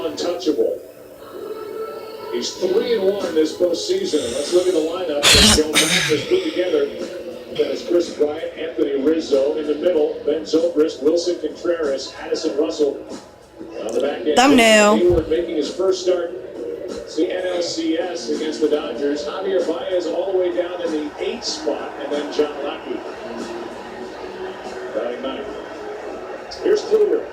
untouchable. He's 3-1 this postseason. Let's look at the lineup that Joe Mack has put together. That is Chris Bryant, Anthony Rizzo in the middle, Ben Zobrist, Wilson Contreras, Addison Russell on the back end. Thumbnail. Hayward making his first start. It's the NLCS against the Dodgers. Javier Baez all the way down in the 8th spot, and then John Lackey batting 9th. Here's Kluber.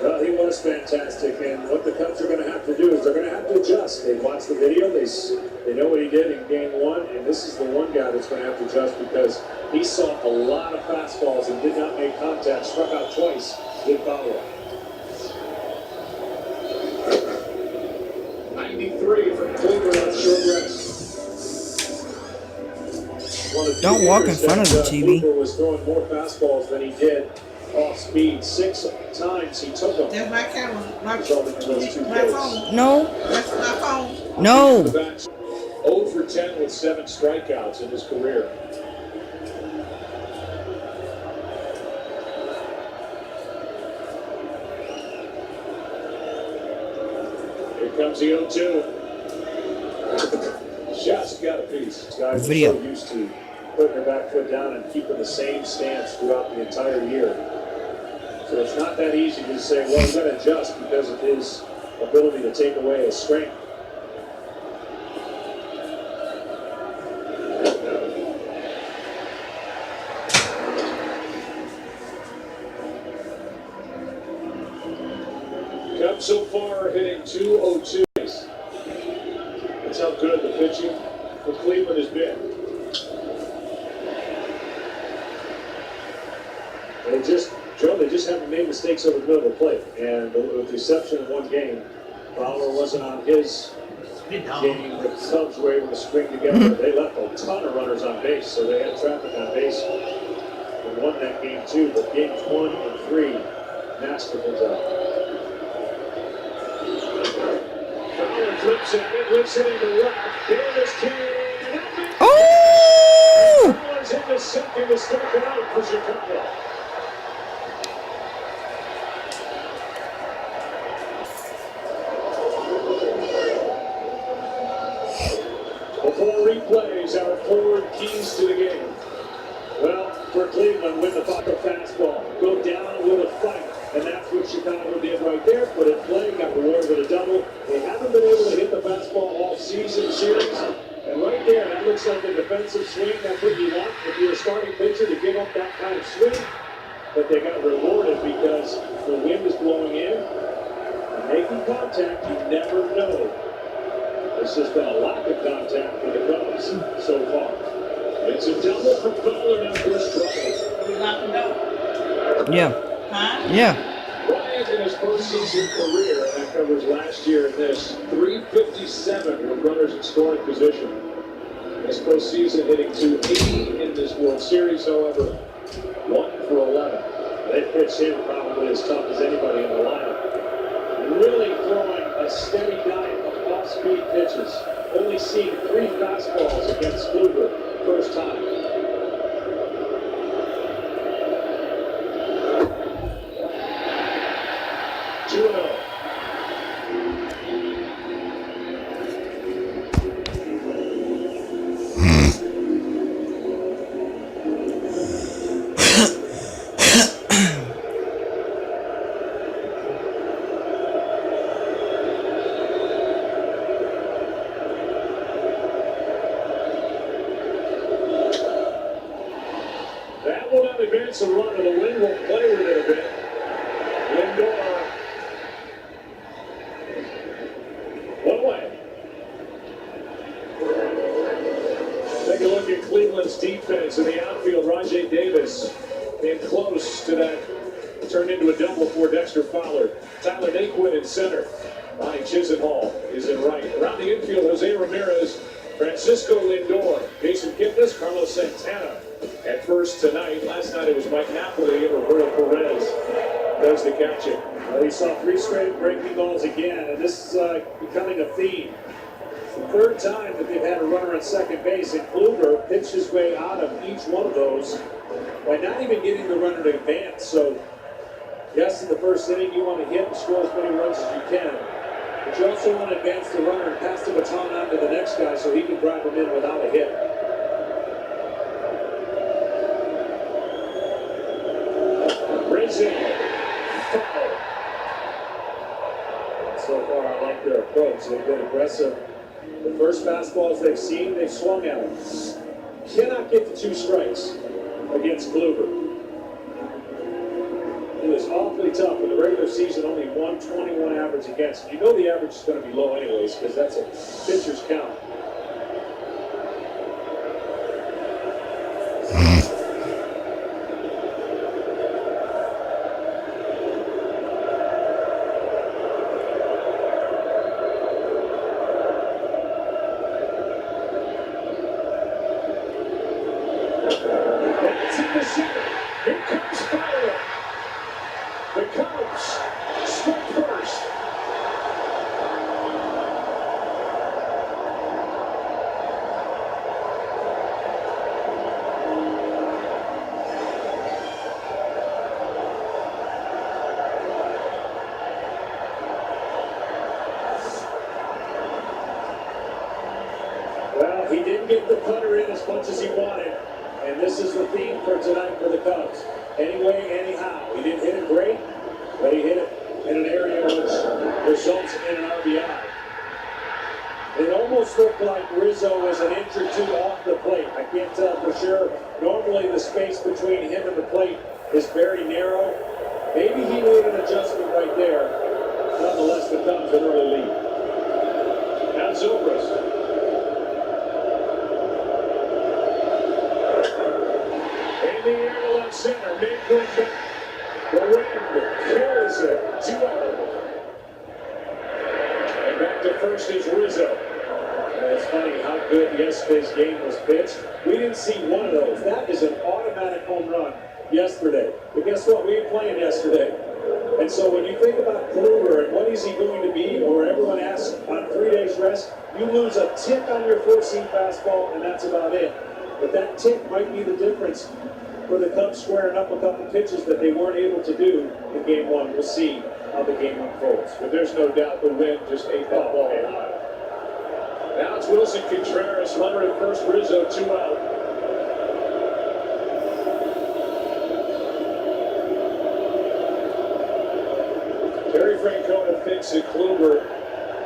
Well, he was fantastic, and what the Cubs are going to have to do is they're going to have to adjust. They watched the video, they know what he did in Game 1, and this is the one guy that's going to have to adjust because he saw a lot of fastballs and did not make contact, struck out twice with follow-up. 93 from Kluber on short rest. Don't walk in front of the TV. Kluber was throwing more fastballs than he did off speed. 6 times he took them. That's my camera. My phone. No. That's my phone. No. 0 for 10 with 7 strikeouts in his career. Here comes the 0-2. Just got a piece. Guys are so used to putting their back foot down and keeping the same stance throughout the entire year. So it's not that easy to say, well, he's got to adjust because of his ability to take away his strength. Cubs so far hitting 2-0-2. That's how good the pitching for Cleveland has been. They just haven't made mistakes over the middle of the plate. And with the exception of one game, Fowler wasn't on his game. The Cubs were able to string together. They left a ton of runners on base, so they had traffic on base. They won that game too, but games 1 and 3, masterful job. Fowler flips it into left. There is King. Oh! Fowler's into second to start it out for Chicago. Before replays, our 4 keys to the game. Well, for Cleveland, win the fastball, go down with a fight, and that's what Chicago did right there. Put it play, got rewarded with a double. They haven't been able to hit the fastball all season series, and right there, that looks like a defensive swing. That's what you want if you're a starting pitcher to give up that kind of swing. But they got rewarded because the wind is blowing in, and making contact, you never know. There's just been a lack of contact for the Cubs so far. It's a double for Fowler now for strike. We locked him out. Yeah. Huh? Yeah. Bryant in his postseason career, and that covers last year in this, 357 with runners in scoring position. This postseason hitting 280 in this World Series, however, 1 for 11. They pitched him probably as tough as anybody in the lineup. Really throwing a steady diet of off-speed pitches. Only seeing 3 fastballs against Kluber first time. That will not advance the run, and the wind will play with it a bit. Lindor. One away. Take a look at Cleveland's defense in the outfield. Rajai Davis being close to that. Turned into a double for Dexter Fowler. Tyler Naquin in center. Ronnie Chisenhall is in right. Around the infield, Jose Ramirez, Francisco Lindor, Jason Kipnis, Carlos Santana. At first tonight, last night it was Mike Napoli and Roberto Perez. There's the catching. We saw 3 straight breaking balls again, and this is becoming a theme. It's the 3rd time that they've had a runner at second base, and Kluber pitched his way out of each one of those by not even getting the runner to advance. So Yes, in the first inning, you want to hit and score as many runs as you can. But you also want to advance the runner and pass the baton on to the next guy so he can drive him in without a hit. Rizzo. So far, I like their approach. They've been aggressive. The first fastballs they've seen, they've swung at them. Cannot get to 2 strikes against Kluber. It was awfully tough. In the regular season, only 121 average against. You know the average is going to be low anyways because that's a pitcher's count. That's in the center. Here comes Fowler. The Cubs strike first. Well, he didn't get the putter in as much as he wanted, and this is the theme for tonight for the Cubs. Anyway, anyhow, he didn't hit it great, but he hit it in an area which results in an RBI. It almost looked like Rizzo was an inch or two off the plate. I can't tell for sure. Normally the space between him and the plate is very narrow. Maybe he made an adjustment right there. Nonetheless, the Cubs an early lead. Now Zobrist. In the air to left center, mid-court back. The wind carries it 2-0. And back to first is Rizzo. And it's funny how good yesterday's game was pitched. We didn't see one of those. That is an automatic home run yesterday. But guess what? We ain't playing yesterday. And so when you think about Kluber and what is he going to be, or everyone asks on 3 days rest, you lose a tick on your 4-seam fastball, and that's about it. But that tick might be the difference for the Cubs squaring up a couple pitches that they weren't able to do in Game 1. We'll see how the game unfolds. But there's no doubt the wind just ate that ball. Now it's Wilson Contreras, runner at first, Rizzo, 2 out. Terry Francona thinks that Kluber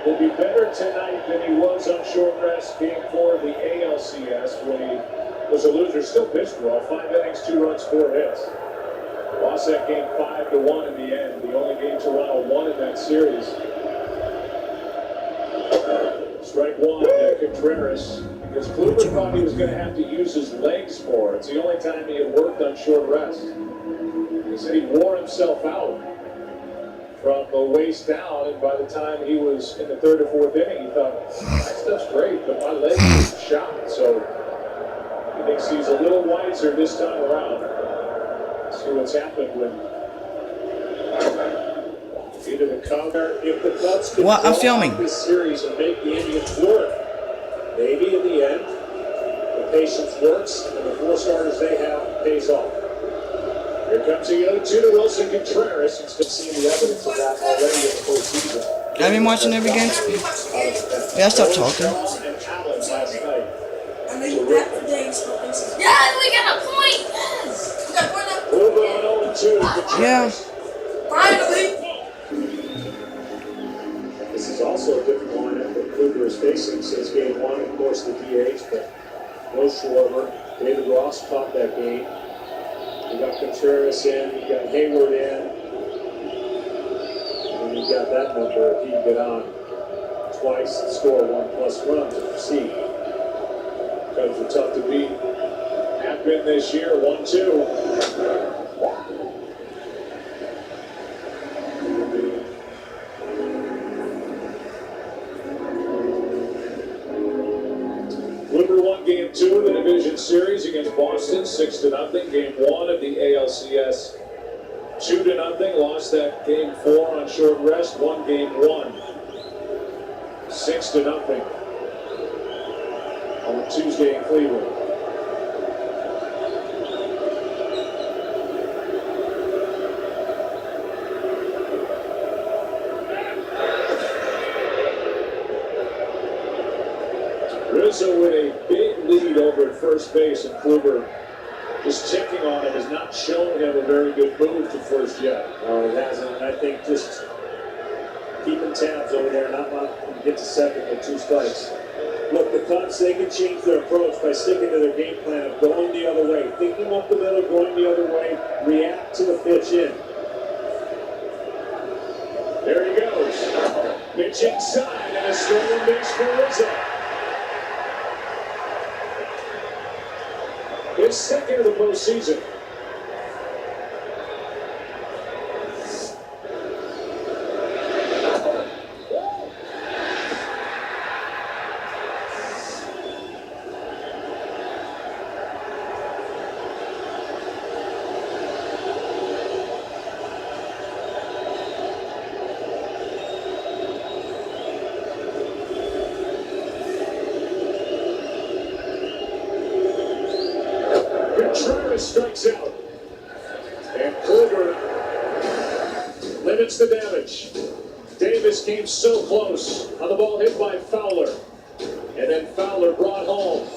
will be better tonight than he was on short rest Game 4 of the ALCS when he was a loser. Still pitched well, 5 innings, 2 runs, 4 hits. Lost that game 5-1 in the end. The only game Toronto won in that series. Strike one, Contreras, because Kluber thought he was going to have to use his legs more. It's the only time he had worked on short rest. He said he wore himself out from the waist down, and by the time he was in the 3rd or 4th inning, he thought, my stuff's great, but my legs are shot. So he thinks he's a little wiser this time around. See what's happened when either the counter, if the Cubs can What? I'm filming this series and make the Indians work, maybe in the end the patience works and the 4 starters they have pays off. Here comes the 0-2 to Wilson Contreras. He's been seeing the evidence of that already in the postseason. I've been watching every game. Yeah, stop talking. And Allen last night. I mean, that today's focus. Yeah, we got a point. Yes. We got one up. Kluber 0-2. Yeah. Finally. This is also a different lineup that Kluber is facing since Game 1. Of course, the DH, but no Schwarber. David Ross caught that game. You got Contreras in, you got Hayward in, and you got that number if he can get on twice and score 1+ runs to proceed. Cubs are tough to beat. Have been this year, 1-2. Kluber won Game 2 of the division series against Boston, 6-0. Game 1 of the ALCS, 2-0. Lost that Game 4 on short rest. Won Game 1, 6-0 on Tuesday in Cleveland. So with a big lead over at first base, and Kluber just checking on him has not shown him a very good move to first yet. No, it hasn't. And I think just keeping tabs over there, not letting him get to second with 2 strikes. Look, the Cubs, they can change their approach by sticking to their game plan of going the other way, thinking up the middle, going the other way, react to the pitch in. There he goes. Pitch inside and a stolen base for Rizzo. His second of the postseason. Travis strikes out. And Kluber limits the damage. Davis came so close on the ball hit by Fowler. And then Fowler brought home